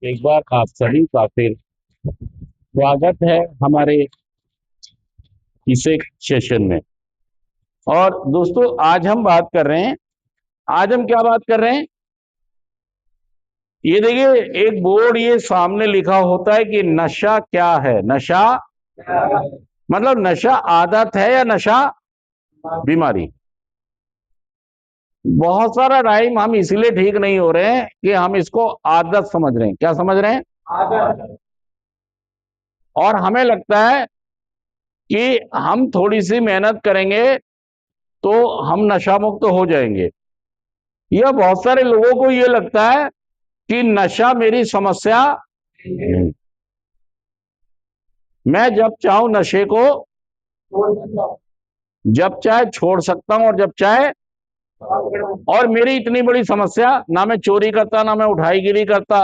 एक बार आप सभी का फिर स्वागत है हमारे इसे सेशन में। और दोस्तों, आज हम बात कर रहे हैं। आज हम क्या बात कर रहे हैं? ये देखिए, एक बोर्ड ये सामने लिखा होता है कि नशा क्या है। नशा मतलब नशा आदत है या नशा बीमारी। बहुत सारा राइम हम इसलिए ठीक नहीं हो रहे हैं कि हम इसको आदत समझ रहे हैं। क्या समझ रहे हैं? आदत। और हमें लगता है कि हम थोड़ी सी मेहनत करेंगे तो हम नशा मुक्त हो जाएंगे। यह बहुत सारे लोगों को यह लगता है कि नशा मेरी समस्या नहीं। मैं जब चाहूं नशे को जब चाहे छोड़ सकता हूं और जब चाहे। और मेरी इतनी बड़ी समस्या, ना मैं चोरी करता, ना मैं उठाईगिरी करता,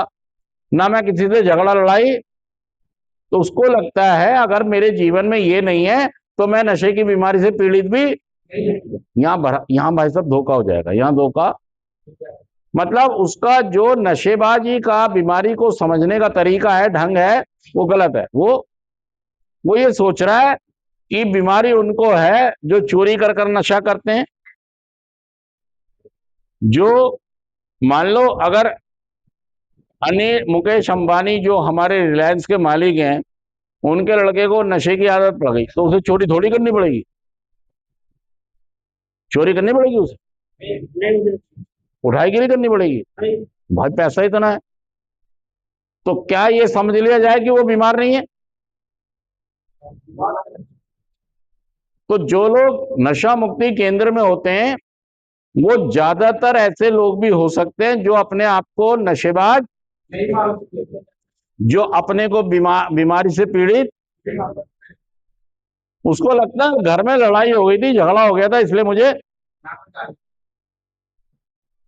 ना मैं किसी से झगड़ा लड़ाई। तो उसको लगता है अगर मेरे जीवन में ये नहीं है तो मैं नशे की बीमारी से पीड़ित भी। यहां भाई साहब धोखा हो जाएगा। यहां धोखा मतलब उसका जो नशेबाजी का बीमारी को समझने का तरीका है, ढंग है, वो गलत है। वो ये सोच रहा है कि बीमारी उनको है जो चोरी कर कर नशा करते हैं। जो मान लो अगर अनिल मुकेश अंबानी जो हमारे रिलायंस के मालिक हैं, उनके लड़के को नशे की आदत पड़ गई तो उसे चोरी थोड़ी करनी पड़ेगी। चोरी करनी पड़ेगी, उसे उठाईगिरी करनी पड़ेगी। भाई पैसा इतना है तो क्या ये समझ लिया जाए कि वो बीमार नहीं है? तो जो लोग नशा मुक्ति केंद्र में होते हैं वो ज्यादातर ऐसे लोग भी हो सकते हैं जो अपने आप को नशेबाज, जो अपने को बीमारी से पीड़ित। उसको लगता है घर में लड़ाई हो गई थी, झगड़ा हो गया था, इसलिए मुझे।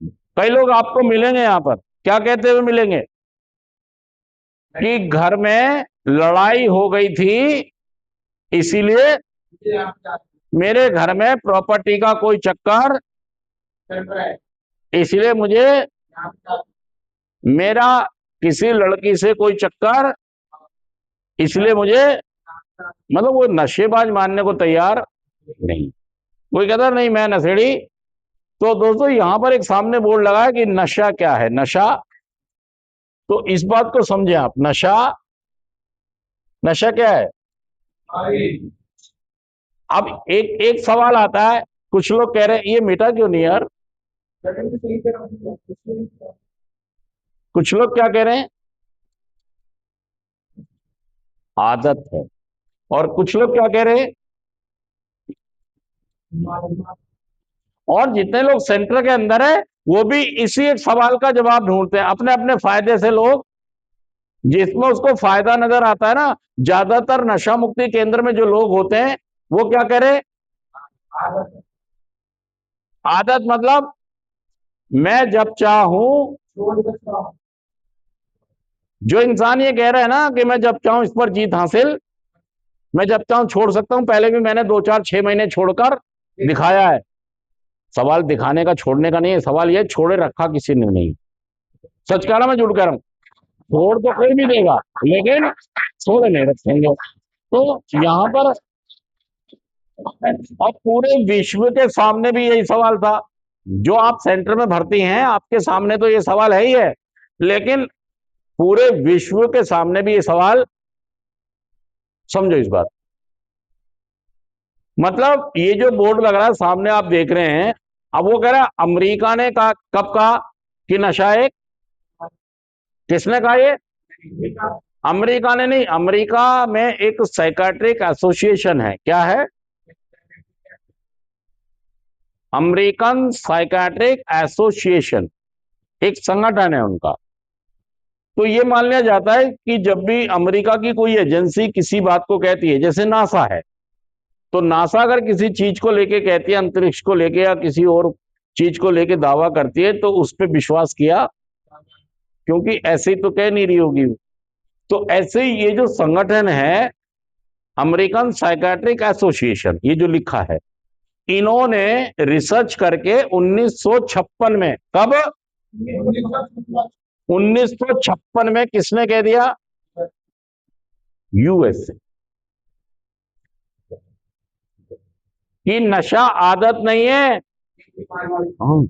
कई लोग आपको मिलेंगे यहां पर, क्या कहते हुए मिलेंगे कि घर में लड़ाई हो गई थी इसीलिए मेरे घर में प्रॉपर्टी का कोई चक्कर, इसलिए मुझे मेरा किसी लड़की से कोई चक्कर, इसलिए मुझे। मतलब वो नशेबाज मानने को तैयार नहीं। कोई कहता नहीं मैं नशेड़ी। तो दोस्तों, यहां पर एक सामने बोर्ड लगा है कि नशा क्या है। नशा, तो इस बात को समझे आप। नशा, नशा क्या है? अब एक एक सवाल आता है। कुछ लोग कह रहे हैं ये मिटा क्यों नहीं यार। कुछ लोग क्या कह रहे हैं? आदत है। और कुछ लोग क्या कह रहे हैं? और जितने लोग सेंटर के अंदर है वो भी इसी एक सवाल का जवाब ढूंढते हैं अपने अपने फायदे से। लोग जिसमें उसको फायदा नजर आता है ना, ज्यादातर नशा मुक्ति केंद्र में जो लोग होते हैं वो क्या कह रहे हैं? आदत मतलब मैं जब चाहूं। जो इंसान ये कह रहा है ना कि मैं जब चाहूं इस पर जीत हासिल, मैं जब चाहूं छोड़ सकता हूं, पहले भी मैंने 2 4 6 महीने छोड़कर दिखाया है। सवाल दिखाने का छोड़ने का नहीं है, सवाल यह छोड़े रखा किसी ने नहीं। सच कह रहा मैं झूठ कह रहा हूं? छोड़ तो कोई भी देगा लेकिन छोड़ नहीं रखेंगे। तो यहां पर और पूरे विश्व के सामने भी यही सवाल था। जो आप सेंटर में भर्ती हैं आपके सामने तो ये सवाल है ही है, लेकिन पूरे विश्व के सामने भी ये सवाल। समझो इस बात। मतलब ये जो बोर्ड लग रहा है सामने आप देख रहे हैं, अब वो कह रहा है अमेरिका ने कहा, कब कहा कि नशा एक। किसने कहा ये? अमेरिका ने नहीं। अमेरिका में एक साइकाट्रिक एसोसिएशन है। क्या है? अमेरिकन साइकाट्रिक एसोसिएशन, एक संगठन है उनका। तो ये मान लिया जाता है कि जब भी अमेरिका की कोई एजेंसी किसी बात को कहती है, जैसे नासा है, तो नासा अगर किसी चीज को लेके कहती है, अंतरिक्ष को लेके या किसी और चीज को लेके दावा करती है, तो उस पर विश्वास किया, क्योंकि ऐसे ही तो कह नहीं रही होगी। तो ऐसे ही ये जो संगठन है अमेरिकन साइकाट्रिक एसोसिएशन, ये जो लिखा है, इन्होंने रिसर्च करके 1956 में, कब? 1956 में किसने कह दिया? यूएसए, कि नशा आदत नहीं है। हाँ।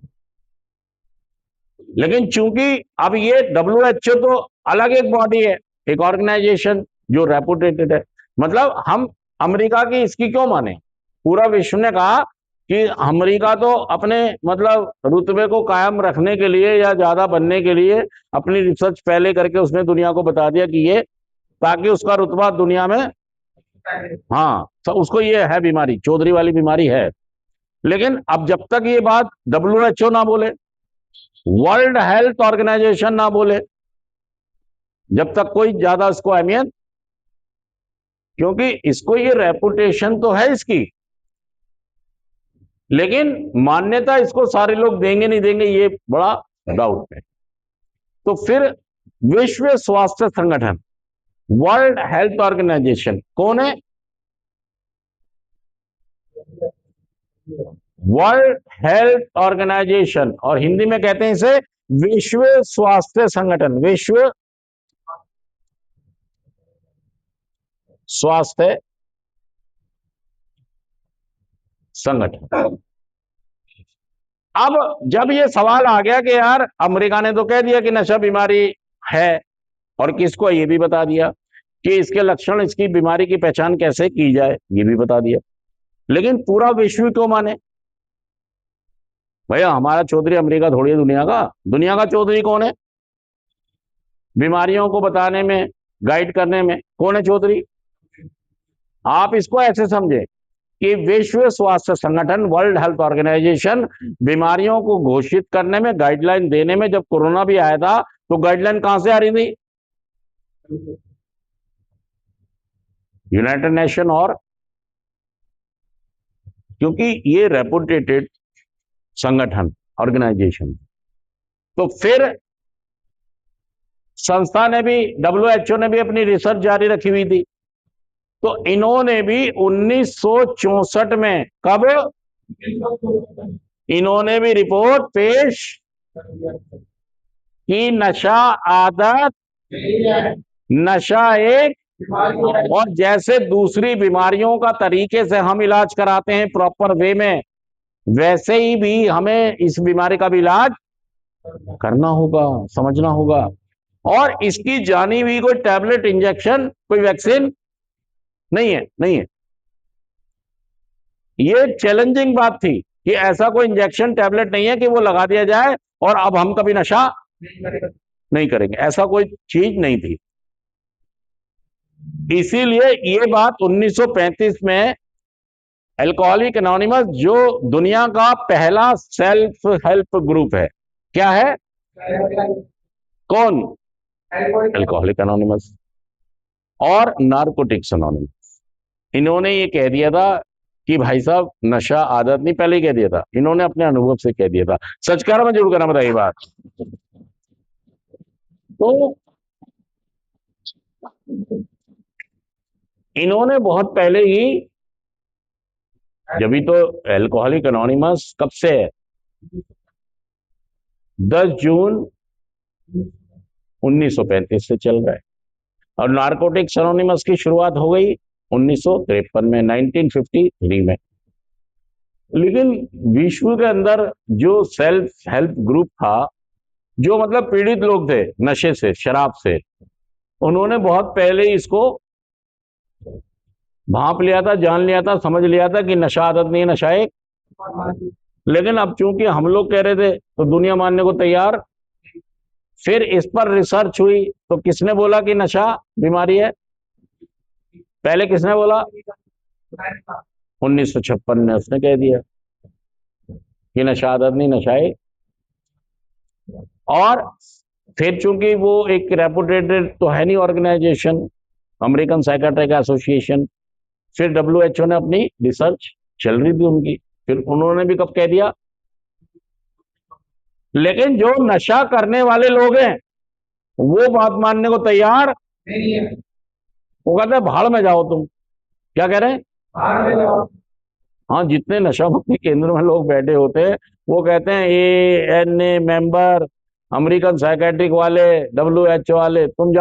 लेकिन चूंकि अब ये WHO तो अलग एक बॉडी है, एक ऑर्गेनाइजेशन जो रेपुटेटेड है, मतलब हम अमेरिका की इसकी क्यों माने? पूरा विश्व ने कहा कि अमेरिका तो अपने मतलब रुतबे को कायम रखने के लिए या ज्यादा बनने के लिए अपनी रिसर्च पहले करके उसने दुनिया को बता दिया कि ये, ताकि उसका रुतबा दुनिया में, हाँ, तो उसको ये है बीमारी, चौधरी वाली बीमारी है। लेकिन अब जब तक ये बात WHO ना बोले, वर्ल्ड हेल्थ ऑर्गेनाइजेशन ना बोले, जब तक कोई ज्यादा इसको अहमियत, क्योंकि इसको ये रेपुटेशन तो है इसकी, लेकिन मान्यता इसको सारे लोग देंगे नहीं देंगे ये बड़ा डाउट है। तो फिर विश्व स्वास्थ्य संगठन, वर्ल्ड हेल्थ ऑर्गेनाइजेशन कौन है? वर्ल्ड हेल्थ ऑर्गेनाइजेशन, और हिंदी में कहते हैं इसे विश्व स्वास्थ्य संगठन, विश्व स्वास्थ्य संगठन। अब जब ये सवाल आ गया कि यार अमेरिका ने तो कह दिया कि नशा बीमारी है, और किसको ये भी बता दिया कि इसके लक्षण, इसकी बीमारी की पहचान कैसे की जाए, ये भी बता दिया, लेकिन पूरा विश्व क्यों माने? भैया हमारा चौधरी अमेरिका थोड़ी है दुनिया का। दुनिया का चौधरी कौन है? बीमारियों को बताने में, गाइड करने में कौन है चौधरी? आप इसको ऐसे समझे कि विश्व स्वास्थ्य संगठन, वर्ल्ड हेल्थ ऑर्गेनाइजेशन, बीमारियों को घोषित करने में, गाइडलाइन देने में, जब कोरोना भी आया था तो गाइडलाइन कहां से आ रही थी? यूनाइटेड नेशन, और क्योंकि ये रेपुटेटेड संगठन, ऑर्गेनाइजेशन, तो फिर संस्था ने भी, WHO ने भी अपनी रिसर्च जारी रखी हुई थी। तो इन्होंने भी 1964 में, कब? इन्होंने भी रिपोर्ट पेश की, नशा आदत, नशा एक, और जैसे दूसरी बीमारियों का तरीके से हम इलाज कराते हैं प्रॉपर वे में, वैसे ही भी हमें इस बीमारी का भी इलाज करना होगा, समझना होगा। और इसकी जानी हुई कोई टैबलेट, इंजेक्शन, कोई वैक्सीन नहीं है, नहीं है। ये चैलेंजिंग बात थी कि ऐसा कोई इंजेक्शन, टैबलेट नहीं है कि वो लगा दिया जाए और अब हम कभी नशा नहीं करेंगे, ऐसा कोई चीज नहीं थी। इसीलिए ये बात 1935 में अल्कोहलिक एनोनिमस, जो दुनिया का पहला सेल्फ हेल्प ग्रुप है, क्या है? कौन? अल्कोहलिक एनोनिमस और नारकोटिक्स एनोनिमस। इन्होंने ये कह दिया था कि भाई साहब नशा आदत नहीं, पहले ही कह दिया था, इन्होंने अपने अनुभव से कह दिया था। सच कह रहा मैं, जरूर करना, बताइए बात। तो इन्होंने बहुत पहले ही, जब भी तो अल्कोहलिक एनोनिमस कब से है? 10 जून 1935 से चल रहा है, और नारकोटिक्स एनोनिमस की शुरुआत हो गई 1953 में, 1953 में। लेकिन विश्व के अंदर जो सेल्फ हेल्प ग्रुप था, जो मतलब पीड़ित लोग थे नशे से, शराब से, उन्होंने बहुत पहले ही इसको भांप लिया था, जान लिया था, समझ लिया था कि नशा आदत नहीं है, नशा एक। लेकिन अब चूंकि हम लोग कह रहे थे तो दुनिया मानने को तैयार, फिर इस पर रिसर्च हुई तो किसने बोला कि नशा बीमारी है? पहले किसने बोला? 1956 में उसने कह दिया कि नशा आदत नहीं, नशा एक। और फिर चूंकि वो एक रेपुटेटेड तो है नहीं ऑर्गेनाइजेशन, अमेरिकन साइकेट्रिक एसोसिएशन, फिर WHO ने अपनी रिसर्च चल रही थी उनकी, फिर उन्होंने भी कब कह दिया। लेकिन जो नशा करने वाले लोग हैं वो बात मानने को तैयार नहीं है। वो कहते हैं भाड़ में जाओ तुम। क्या कह रहे हैं? भाड़ में जाओ। हाँ, जितने नशा मुक्ति केंद्र में लोग बैठे होते हैं वो कहते हैं ANA मेंबर, अमेरिकन साइकेट्रिक वाले, WHO वाले, तुम जाओ